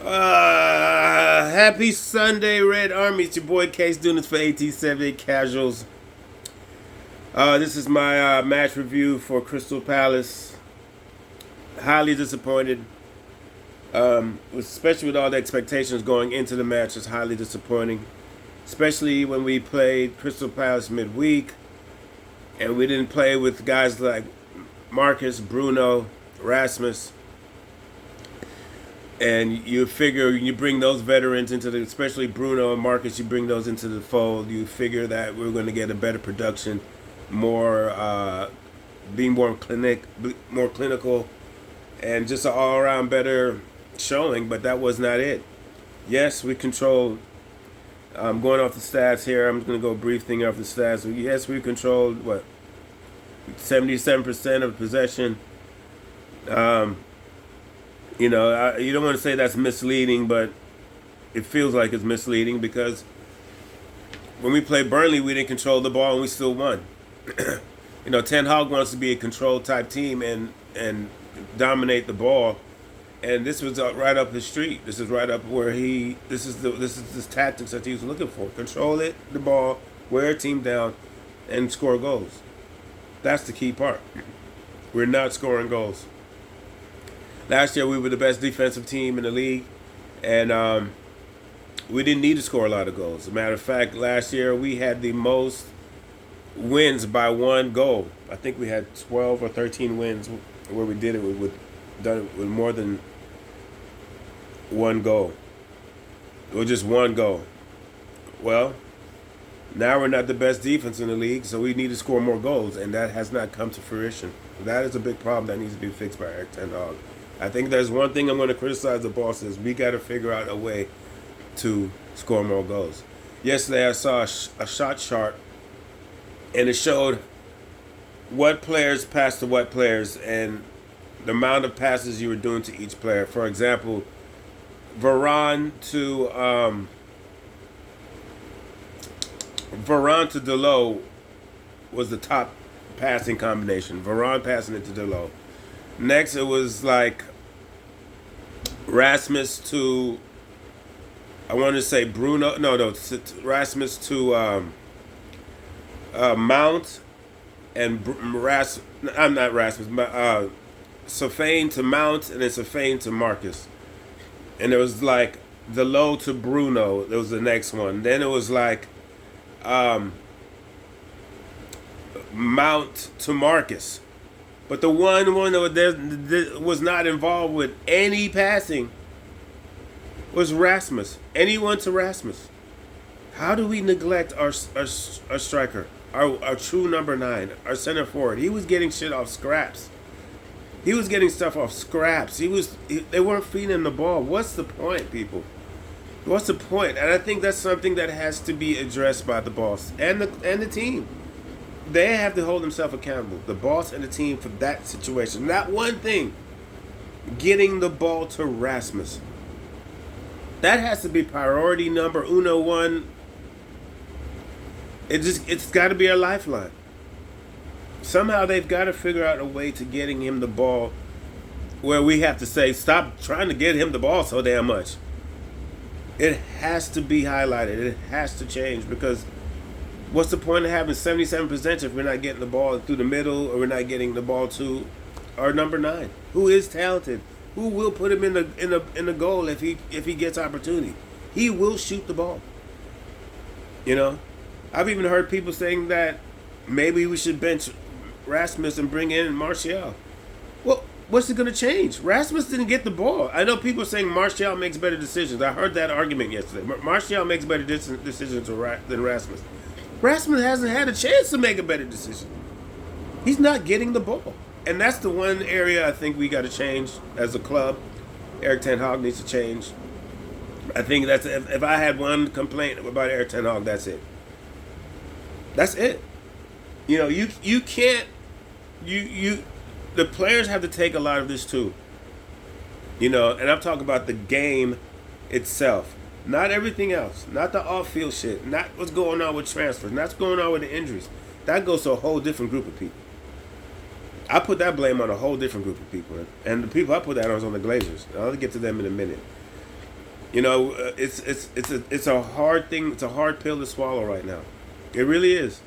Happy Sunday, Red Army. It's your boy Case doing this for 1878 Casuals. This is my match review for Crystal Palace. Highly disappointed, especially with all the expectations going into the match. It's highly disappointing, especially when we played Crystal Palace midweek and we didn't play with guys like Marcus, Bruno, Rasmus. And you figure you bring those veterans into the, especially Bruno and Marcus, you bring those into the fold. You figure that we're going to get a better production, being more clinical, and just an all-around better showing. But that was not it. Yes, we controlled. Going off the stats here, I'm going to go brief thing off the stats. Yes, we controlled 77% of possession. You don't want to say that's misleading, but it feels like it's misleading because when we played Burnley, we didn't control the ball and we still won. Ten Hag wants to be a control type team and dominate the ball, and this was right up his street. This is right up where this is tactics that he was looking for: control the ball, wear a team down, and score goals. That's the key part. We're not scoring goals. Last year we were the best defensive team in the league, and we didn't need to score a lot of goals. As a matter of fact, last year we had the most wins by one goal. I think we had 12 or 13 wins where we did it with more than one goal, or just one goal. Well, now we're not the best defense in the league, so we need to score more goals, and that has not come to fruition. That is a big problem that needs to be fixed by Eric Ten Hag. I think there's one thing I'm going to criticize the boss is we got to figure out a way to score more goals. Yesterday I saw a shot chart, and it showed what players passed to what players and the amount of passes you were doing to each player. For example, Varane to Delo was the top passing combination. Varane passing it to Delo. Next, it was like Rasmus to, I want to say Bruno. No, Rasmus to Mount, and I'm not Rasmus. Safane to Mount, and then Safane to Marcus. And it was like the low to Bruno. That was the next one. Then it was like Mount to Marcus. But the one that was not involved with any passing was Rasmus. Anyone to Rasmus. How do we neglect our striker, our true number 9, our center forward? He was getting shit off scraps. He was getting stuff off scraps. They weren't feeding him the ball. What's the point, people? What's the point? And I think that's something that has to be addressed by the boss and the team. They have to hold themselves accountable, the boss and the team, for that situation. Not one thing, getting the ball to Rasmus. That has to be priority number uno one. It's got to be a lifeline. Somehow they've got to figure out a way to getting him the ball where we have to say, stop trying to get him the ball so damn much. It has to be highlighted. It has to change, because what's the point of having 77% if we're not getting the ball through the middle, or we're not getting the ball to our number 9, who is talented, who will put him in the goal if he gets opportunity. He will shoot the ball. I've even heard people saying that maybe we should bench Rasmus and bring in Martial. Well, what's it going to change? Rasmus didn't get the ball. I know people are saying Martial makes better decisions. I heard that argument yesterday. Martial makes better decisions than Rasmus. Rasmus hasn't had a chance to make a better decision. He's not getting the ball. And that's the one area I think we got to change as a club. Eric Ten Hag needs to change. I think that's, if I had one complaint about Eric Ten Hag, that's it. That's it. You can't, the players have to take a lot of this too. And I'm talking about the game itself. Not everything else. Not the off-field shit. Not what's going on with transfers. Not what's going on with the injuries. That goes to a whole different group of people. I put that blame on a whole different group of people. And the people I put that on is on the Glazers. I'll get to them in a minute. It's a hard thing. It's a hard pill to swallow right now. It really is.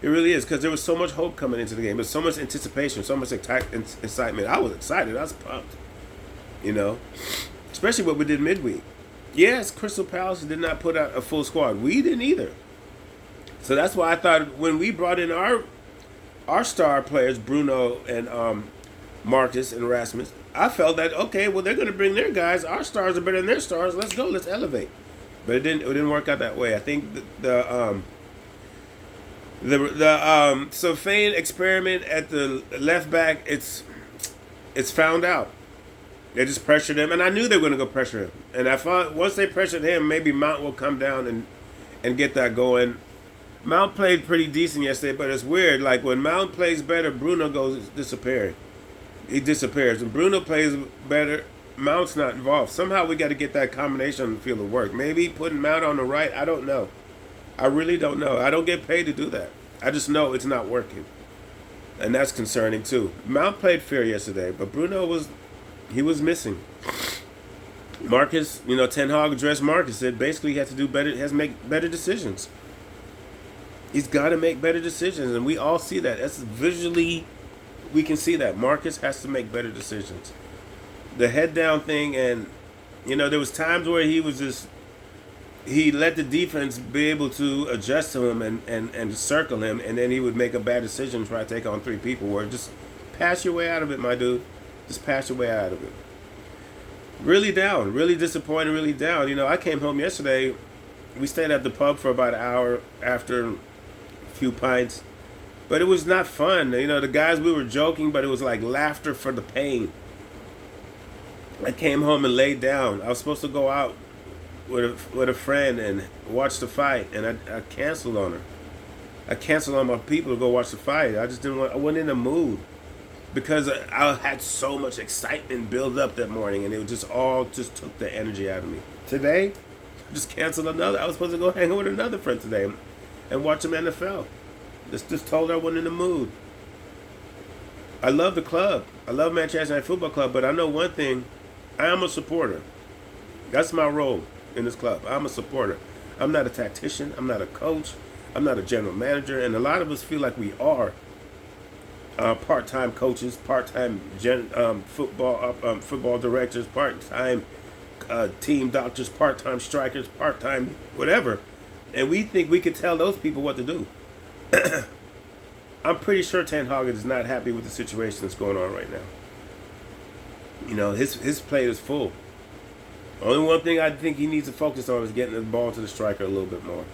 It really is, because there was so much hope coming into the game. There's so much anticipation, so much excitement. I was excited. I was pumped. You know, especially what we did midweek. Yes, Crystal Palace did not put out a full squad. We didn't either. So that's why I thought when we brought in our star players, Bruno and Marcus and Rasmus, I felt that, okay, well, they're going to bring their guys. Our stars are better than their stars. Let's go. Let's elevate. But it didn't work out that way. I think the Sofane experiment at the left back, it's found out. They just pressured him, and I knew they were going to go pressure him. And I thought once they pressured him, maybe Mount will come down and get that going. Mount played pretty decent yesterday, but it's weird. Like when Mount plays better, Bruno goes disappearing. He disappears. When Bruno plays better, Mount's not involved. Somehow we got to get that combination on the field to work. Maybe putting Mount on the right. I don't know. I really don't know. I don't get paid to do that. I just know it's not working, and that's concerning too. Mount played fair yesterday, but Bruno was missing. Marcus, Ten Hag addressed Marcus. Said basically he has to do better. Has to make better decisions. He's got to make better decisions, and we all see that. That's visually, we can see that. Marcus has to make better decisions. The head down thing, and, there was times where he let the defense be able to adjust to him and circle him, and then he would make a bad decision and try to take on three people, where just pass your way out of it, my dude. Just pass your way out of it. Really down, really disappointed, really down. I came home yesterday. We stayed at the pub for about an hour after few pints, but it was not fun. The guys, we were joking, but it was like laughter for the pain. I came home and laid down. I was supposed to go out with a friend and watch the fight, and I canceled on her. I canceled on my people to go watch the fight. I just didn't want. I wasn't in the mood because I had so much excitement build up that morning, and it just took the energy out of me. Today, I just canceled another. I was supposed to go hang out with another friend today and watch some NFL. Just told her I wasn't in the mood. I love the club. I love Manchester United Football Club, but I know one thing. I am a supporter. That's my role in this club. I'm a supporter. I'm not a tactician. I'm not a coach. I'm not a general manager. And a lot of us feel like we are part-time coaches, part-time football directors, part-time team doctors, part-time strikers, part-time whatever. And we think we could tell those people what to do. I'm pretty sure Ten Hag is not happy with the situation that's going on right now. His plate is full. Only one thing I think he needs to focus on is getting the ball to the striker a little bit more.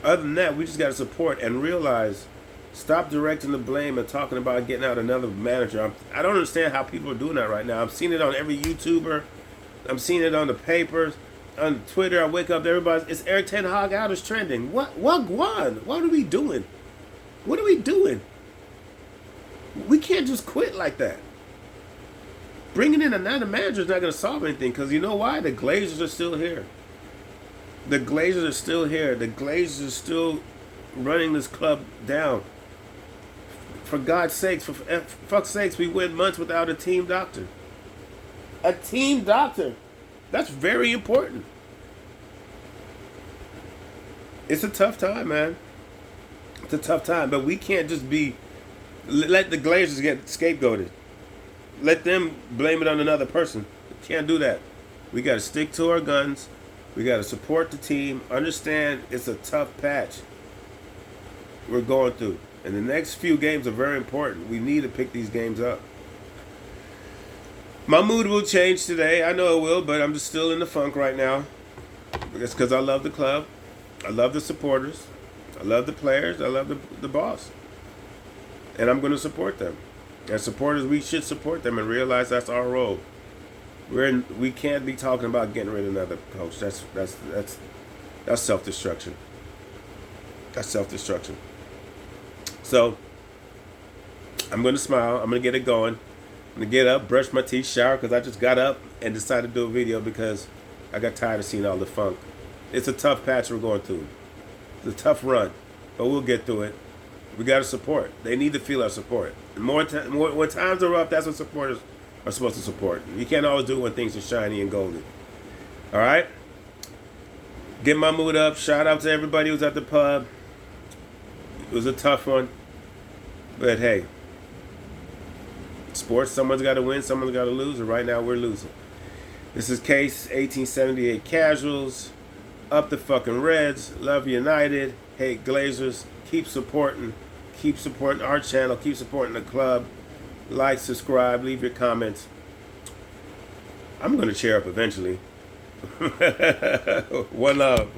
Other than that, we just got to support and realize, stop directing the blame and talking about getting out another manager. I don't understand how people are doing that right now. I'm seeing it on every YouTuber. I'm seeing it on the papers. On Twitter, I wake up, it's Eric Ten Hag out is trending. What are we doing? What are we doing? We can't just quit like that. Bringing in another manager is not going to solve anything, because you know why? The Glazers are still here. The Glazers are still here. The Glazers are still running this club down. For God's sakes, for fuck's sakes, we went months without a team doctor. A team doctor. That's very important. It's a tough time, man. It's a tough time, but we can't just let the Glazers get scapegoated. Let them blame it on another person. We can't do that. We got to stick to our guns. We got to support the team. Understand it's a tough patch we're going through. And the next few games are very important. We need to pick these games up. My mood will change today. I know it will, but I'm just still in the funk right now. It's because I love the club. I love the supporters. I love the players. I love the boss. And I'm going to support them. As supporters, we should support them and realize that's our role. We can't be talking about getting rid of another coach. That's self-destruction. That's self-destruction. So, I'm going to smile. I'm going to get it going. I'm going to get up, brush my teeth, shower, because I just got up and decided to do a video because I got tired of seeing all the funk. It's a tough patch we're going through. It's a tough run, but we'll get through it. We got to support. They need to feel our support. When times are rough, that's what supporters are supposed to support. You can't always do it when things are shiny and golden. All right? Get my mood up. Shout out to everybody who's at the pub. It was a tough one. But hey, sports, someone's got to win, someone's got to lose, and right now we're losing. This is Case 1878 Casuals. Up the fucking Reds. Love United. Hate Glazers. Keep supporting our channel. Keep supporting the club. Like, subscribe, leave your comments. I'm going to cheer up eventually. One love.